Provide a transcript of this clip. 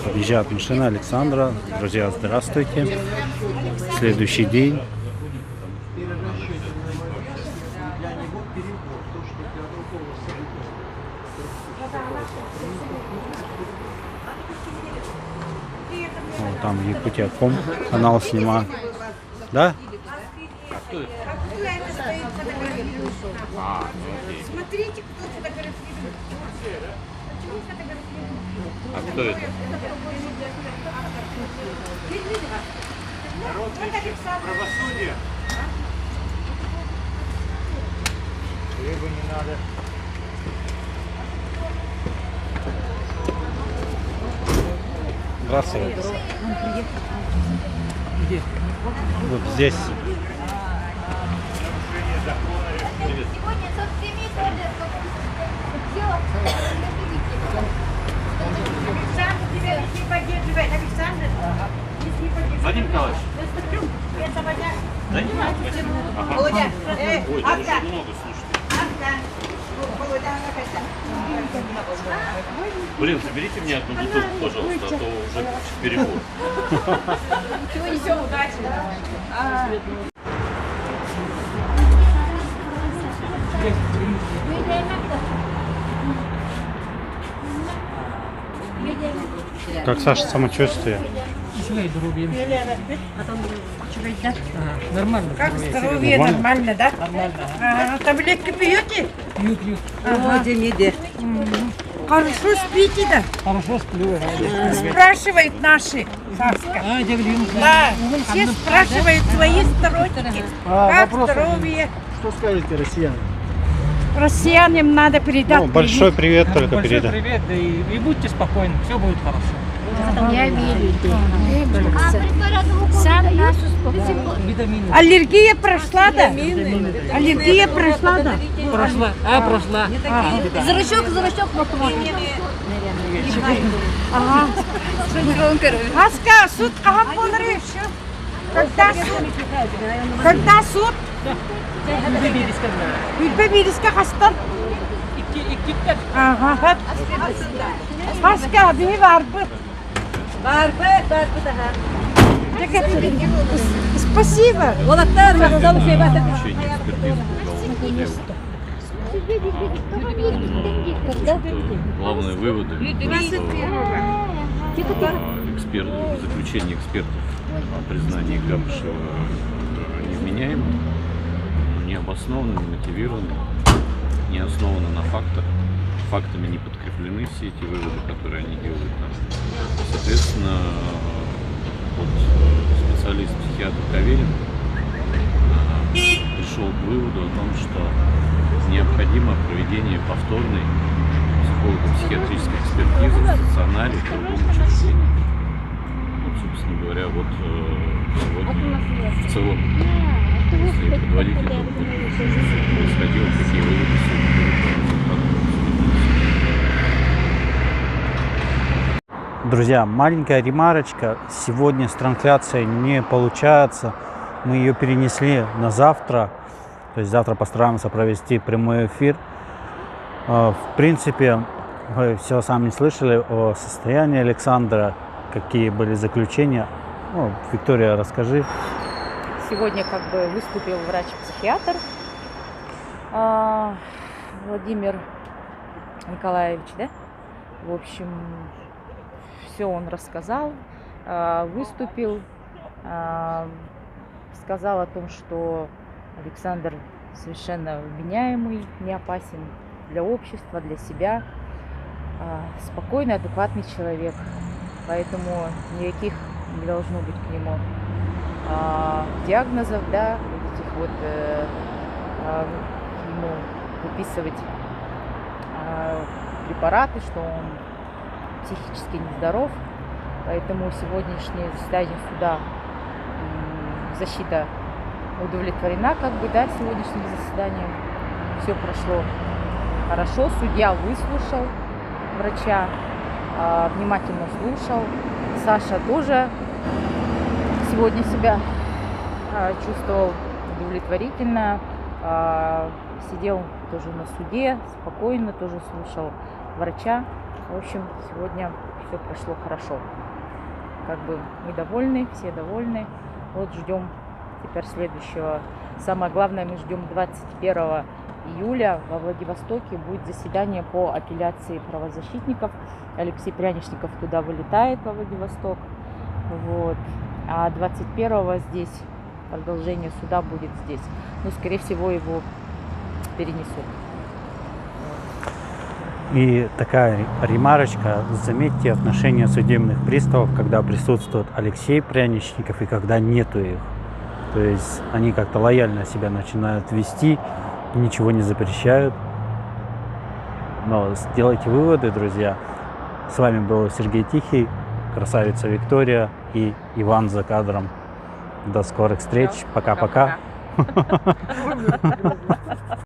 Подъезжает машина Александра. Друзья, здравствуйте. Следующий день. Вот там Якутия.ком канал снимаю. Да? Смотрите, кто фотографирует. Почему фотографирует? А кто это? Правосудие. Рыбу не надо. Здравствуйте. Где? Вот здесь. Сегодня со всеми ходят. Александр, тебя не поддерживает. Александр, не поддерживает. Вадим Николаевич. Это вода. Да не надо. Ага. Володя, Ой, да вы Авда. же много слушаете. Володя, Блин, заберите мне одну бутылку, пожалуйста, а то уже перебор. Сегодня все удачно. Как Саша самочувствие? Здоровье. Нормально. Как здоровье? Нормально, да? Нормально. Таблетки пьете? Пью. Хорошо спите, да? Хорошо сплю. Спрашивают наши, Саска. Да, все спрашивают свои сторонники. Как здоровье? Что скажете россиянам? Россиянам надо передать Ну, большой привет только Большой передай. привет, да и будьте спокойны, все будет хорошо. Я верю. Витамины. Аллергия прошла, да? Аллергия прошла, да? Прошла. Прошла. Зрачок Ага. Аска, суд ага полрыщу. Когда суд? Билбебилиска хастан. İki Ага. Аска, bir var bu. Var daha. Спасибо. Получение экспертизы по уголовному делу. Главные выводы, что заключение экспертов о признании Габышева невменяемым, необоснованно, не мотивировано, не основано на фактах, фактами не подкреплены все эти выводы, которые они делают нам. Соответственно, вот специалист-психиатр Каверин пришел к выводу о том, что необходимо проведение повторной психолого-психиатрической экспертизы в стационаре в другом учреждении. Вот, собственно говоря, вот сегодня в целом, если подводить итог, происходило, какие выводы Друзья, маленькая ремарочка. Сегодня с трансляцией не получается. Мы ее перенесли на завтра. То есть завтра постараемся провести прямой эфир. В принципе, вы все сами слышали о состоянии Александра, какие были заключения. Ну, Виктория, расскажи. Сегодня как бы выступил врач-психиатр Владимир Николаевич, да? В общем, все он рассказал, выступил, сказал о том, что Александр совершенно вменяемый, не опасен для общества, для себя, спокойный, адекватный человек, поэтому никаких не должно быть к нему диагнозов, да, вот этих вот ему выписывать препараты, что он психически нездоров, поэтому сегодняшнее заседание суда защита удовлетворена, как бы, да, сегодняшним заседанием. Все прошло хорошо, судья выслушал врача, внимательно слушал. Саша тоже сегодня себя чувствовал удовлетворительно, сидел тоже на суде, спокойно, тоже слушал врача. В общем, сегодня все прошло хорошо. Как бы мы довольны, все довольны. Вот ждем теперь следующего. Самое главное, мы ждем 21 июля во Владивостоке будет заседание по апелляции правозащитников. Алексей Пряничников туда вылетает, во Владивосток. Вот. А 21-го здесь продолжение суда будет здесь. Но, скорее всего, его перенесут. И такая ремарочка. Заметьте отношение судебных приставов, когда присутствует Алексей Пряничников и когда нету их. То есть они как-то лояльно себя начинают вести, ничего не запрещают. Но сделайте выводы, друзья. С вами был Сергей Тихий, красавица Виктория и Иван за кадром. До скорых встреч. Пока-пока.